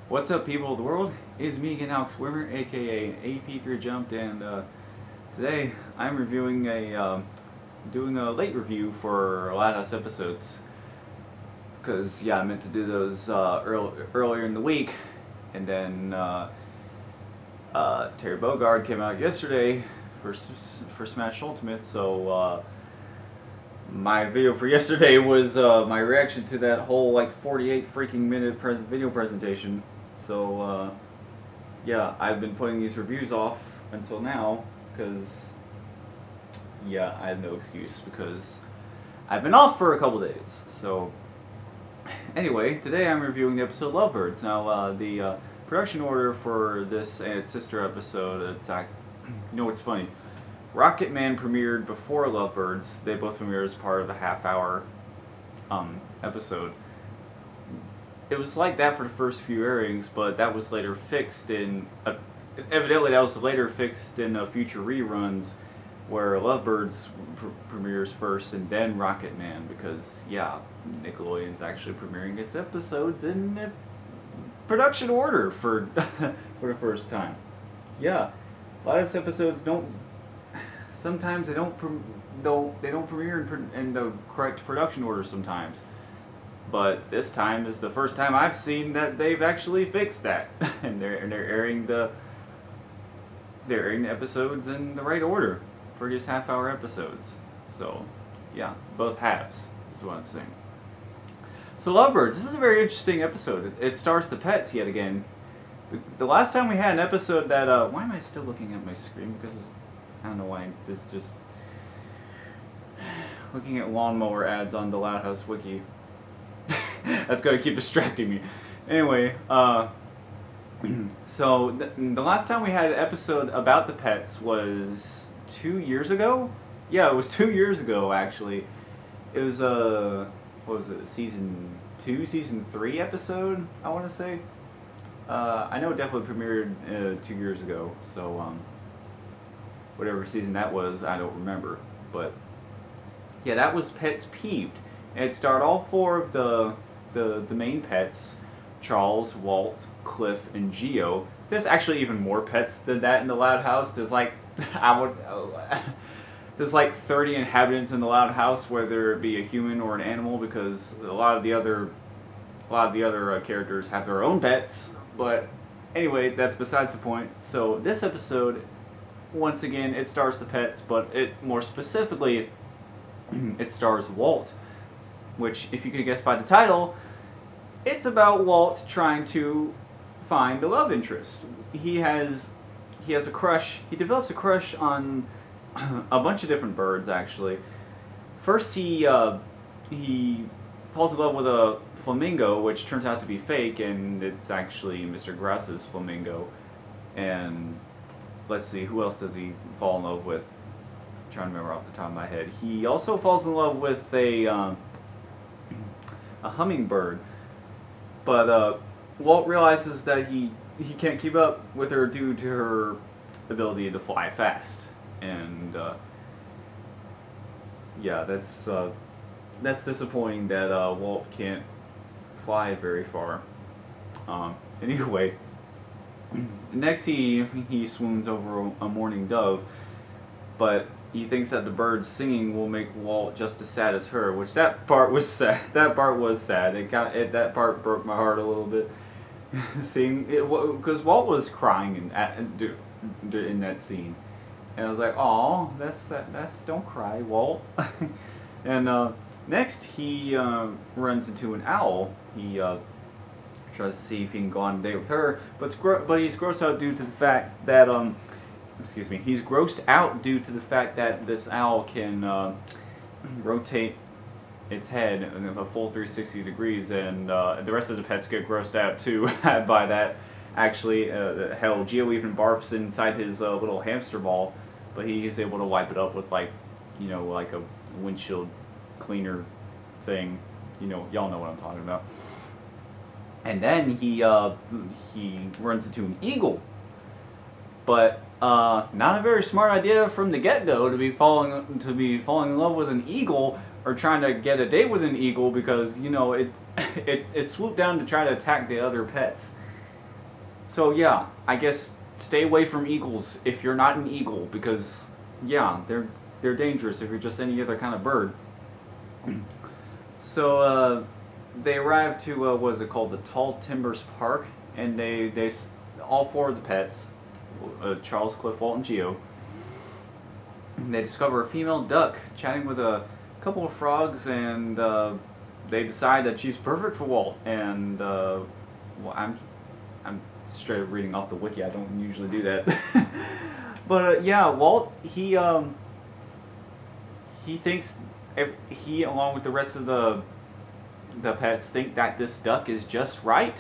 What's up, people of the world? It's me again, Alex Wimmer, aka AP3 Jumped, and today I'm reviewing doing a late review for Lighthouse episodes. Because, yeah, I meant to do those earlier in the week, and then Terry Bogard came out yesterday for Smash Ultimate, so my video for yesterday was my reaction to that whole like 48 freaking minute video presentation. So yeah, I've been putting these reviews off until now because yeah, I have no excuse because I've been off for a couple days. So anyway, today I'm reviewing the episode Lovebirds. Now the production order for this and its sister episode, you know what's funny? Rocket Man premiered before Lovebirds. They both premiered as part of a half-hour episode. It was like that for the first few airings, but that was later fixed in. Evidently, that was later fixed in future reruns, where Lovebirds premieres first and then Rocket Man, because yeah, Nickelodeon's actually premiering its episodes in production order for for the first time. Yeah, a lot of these episodes don't. Sometimes they don't premiere in the correct production order sometimes. But this time is the first time I've seen that they've actually fixed that, and they're airing the episodes in the right order for these half-hour episodes. So, yeah, both halves is what I'm saying. So, Lovebirds, this is a very interesting episode. It stars the pets yet again. The last time we had an episode that why am I still looking at my screen? Because I don't know why. This just looking at lawnmower ads on the Loud House wiki. That's gonna keep distracting me. Anyway, so the last time we had an episode about the pets was 2 years ago. Yeah, it was 2 years ago actually. It was what was it? Season 2, season 3 episode. I want to say. I know it definitely premiered 2 years ago. So whatever season that was, I don't remember. But yeah, that was Pets Peeved, and it starred all four of the main pets: Charles, Walt, Cliff, and Geo. There's actually even more pets than that in the Loud House. There's like there's like 30 inhabitants in the Loud House, whether it be a human or an animal, because a lot of the other characters have their own pets. But anyway, that's besides the point. So this episode, once again, it stars the pets, but it more specifically, it stars Walt, which, if you can guess by the title, it's about Walt trying to find a love interest. He has a crush. He develops a crush on a bunch of different birds, actually. First, he falls in love with a flamingo, which turns out to be fake, and it's actually Mr. Grass's flamingo. And let's see, who else does he fall in love with? I'm trying to remember off the top of my head. He also falls in love with a hummingbird, but Walt realizes that he can't keep up with her due to her ability to fly fast, and yeah, that's disappointing that Walt can't fly very far. Anyway, next he swoons over a mourning dove, but he thinks that the birds singing will make Walt just as sad as her, which that part was sad. That part was sad. That part broke my heart a little bit. Seeing it, because Walt was crying in that scene, and I was like, "Oh, that's don't cry, Walt." And next he runs into an owl. He tries to see if he can go on a date with her, but he's grossed out due to the fact that he's grossed out due to the fact that this owl can rotate its head in a full 360 degrees, and the rest of the pets get grossed out too by that. Actually, hell, Geo even barfs inside his little hamster ball, but he is able to wipe it up with like a windshield cleaner thing. Y'all know what I'm talking about. And then he runs into an eagle, but not a very smart idea from the get-go to be falling in love with an eagle are trying to get a date with an eagle because you know it swooped down to try to attack the other pets. So yeah, I guess stay away from eagles if you're not an eagle because yeah, they're dangerous if you're just any other kind of bird. So they arrived to what is it called, the Tall Timbers Park, and they all four of the pets, Charles, Cliff, Walt, and Geo. They discover a female duck chatting with a couple of frogs, and they decide that she's perfect for Walt. And well, I'm straight up reading off the wiki. I don't usually do that, but yeah, Walt he thinks he along with the rest of the pets think that this duck is just right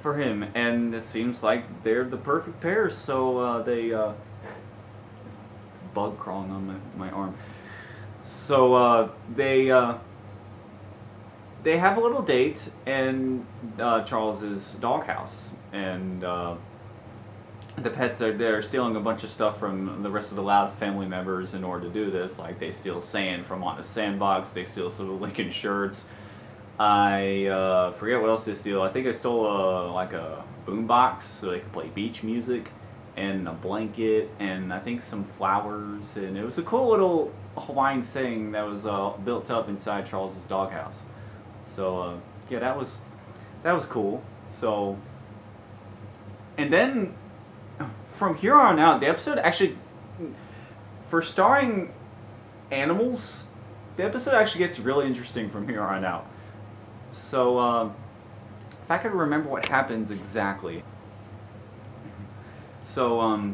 for him, and it seems like they're the perfect pair. So they bug crawling on my arm. So they have a little date in Charles's doghouse, and the pets are there stealing a bunch of stuff from the rest of the Loud family members in order to do this. Like they steal sand from on the sandbox, they steal some of Lincoln shirts. I forget what else they steal. I think I stole like a boombox so they could play beach music, and a blanket, and I think some flowers, and it was a cool little Hawaiian setting that was built up inside Charles's doghouse. So yeah, that was cool. So, and then from here on out, the episode actually, for starring animals, the episode actually gets really interesting from here on out. So if I could remember what happens exactly. So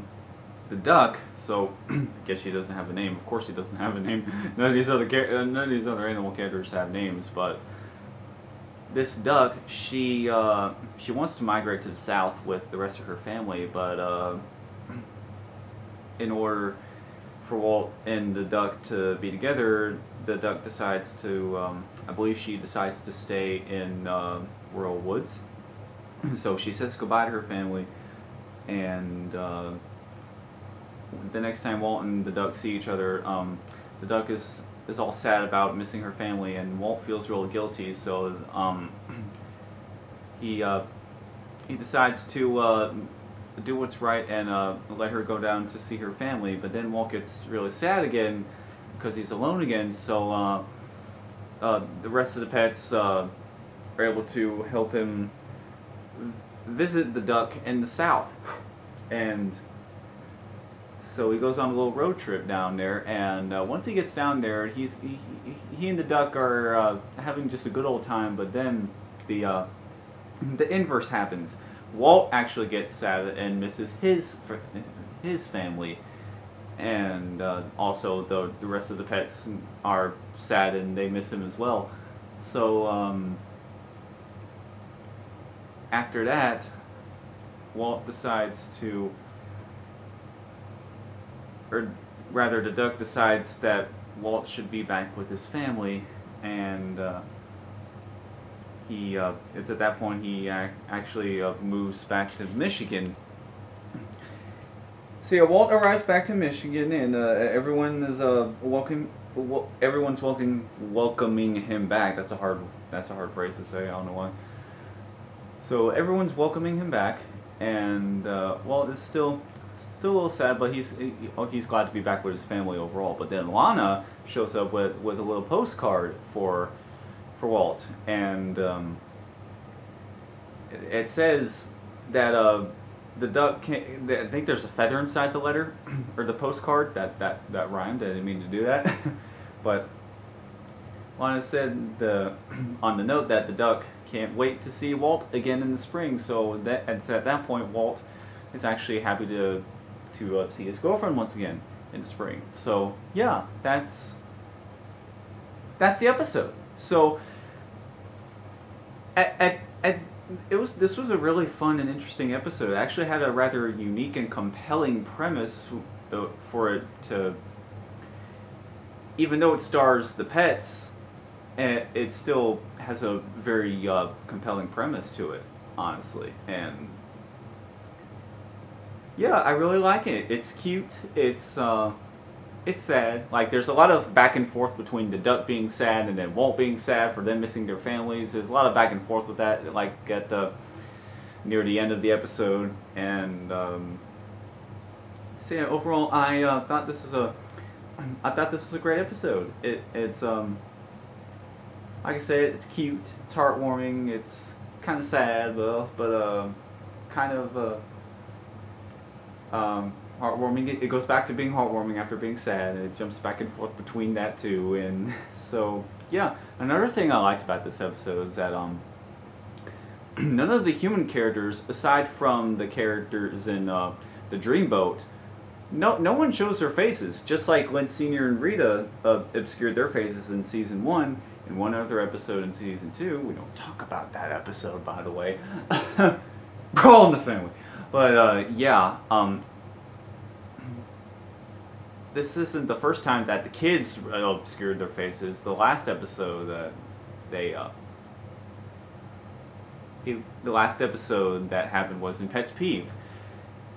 the duck. So I guess she doesn't have a name. Of course, she doesn't have a name. None of these other animal characters have names, but this duck, she wants to migrate to the south with the rest of her family, but in order for Walt and the duck to be together, the duck decides to, I believe she decides to stay in Royal Woods. So she says goodbye to her family, and the next time Walt and the duck see each other, the duck is all sad about missing her family, and Walt feels real guilty. So he decides to do what's right and let her go down to see her family. But then Walt gets really sad again because he's alone again. So the rest of the pets are able to help him visit the duck in the south, and so he goes on a little road trip down there, and once he gets down there, he and the duck are having just a good old time. But then the inverse happens. Walt actually gets sad and misses his family, and also the rest of the pets are sad and they miss him as well. So after that, Walt decides to, or rather the duck decides that Walt should be back with his family, and it's at that point he actually moves back to Michigan. So yeah, Walt arrives back to Michigan, and everyone is everyone's welcoming him back. That's a hard phrase to say. I don't know why. So everyone's welcoming him back, and Walt is still a little sad, but he's glad to be back with his family overall. But then Lana shows up with a little postcard for Walt, and it says that the duck can't, I think there's a feather inside the letter or the postcard. That rhymed. I didn't mean to do that, but Lana said on the note that the duck can't wait to see Walt again in the spring. So at that point, Walt is actually happy to see his girlfriend once again in the spring. So yeah, that's the episode. So this was a really fun and interesting episode. It actually had a rather unique and compelling premise for it to, even though it stars the pets, it still has a very compelling premise to it, honestly. And yeah, I really like it. It's cute. It's it's sad. Like, there's a lot of back and forth between the duck being sad and then Walt being sad for them missing their families. There's a lot of back and forth with that, like at the near the end of the episode. And so yeah, overall, I thought this is a great episode. It's like I said, it's cute, it's heartwarming, it's kind of sad, but kind of heartwarming. It goes back to being heartwarming after being sad, and it jumps back and forth between that too. And so, yeah, another thing I liked about this episode is that none of the human characters, aside from the characters in the Dreamboat, no one shows their faces. Just like Lynn Sr. and Rita obscured their faces in season 1, in one other episode in season 2. We don't talk about that episode, by the way. Brawl in the Family. But yeah, this isn't the first time that the kids obscured their faces. The last episode the last episode that happened was in Pet's Peeve,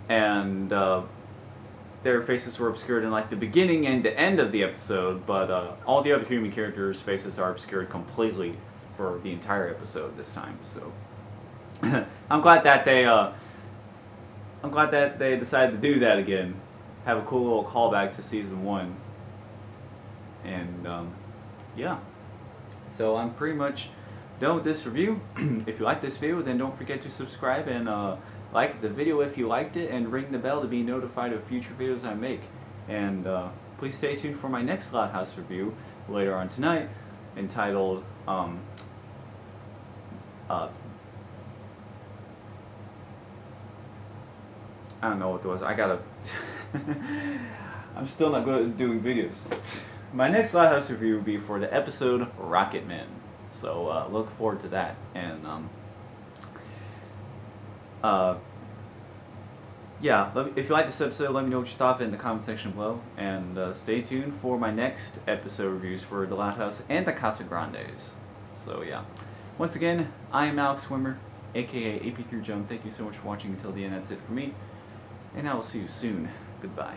and their faces were obscured in like the beginning and the end of the episode, but all the other human characters' faces are obscured completely for the entire episode this time. So I'm glad that they decided to do that again. Have a cool little callback to season 1, and yeah. So I'm pretty much done with this review. If you like this video, then don't forget to subscribe and like the video if you liked it, and ring the bell to be notified of future videos I make. And please stay tuned for my next Loud House review later on tonight, entitled I don't know what it was. I gotta. I'm still not good at doing videos. My next Loud House review will be for the episode Rocket Men. So look forward to that. And yeah, if you like this episode, let me know what you thought in the comment section below. And stay tuned for my next episode reviews for the Loud House and the Casa Grandes. So yeah. Once again, I am Alex Swimmer, aka AP3Jump. Thank you so much for watching until the end. That's it for me. And I will see you soon. Goodbye.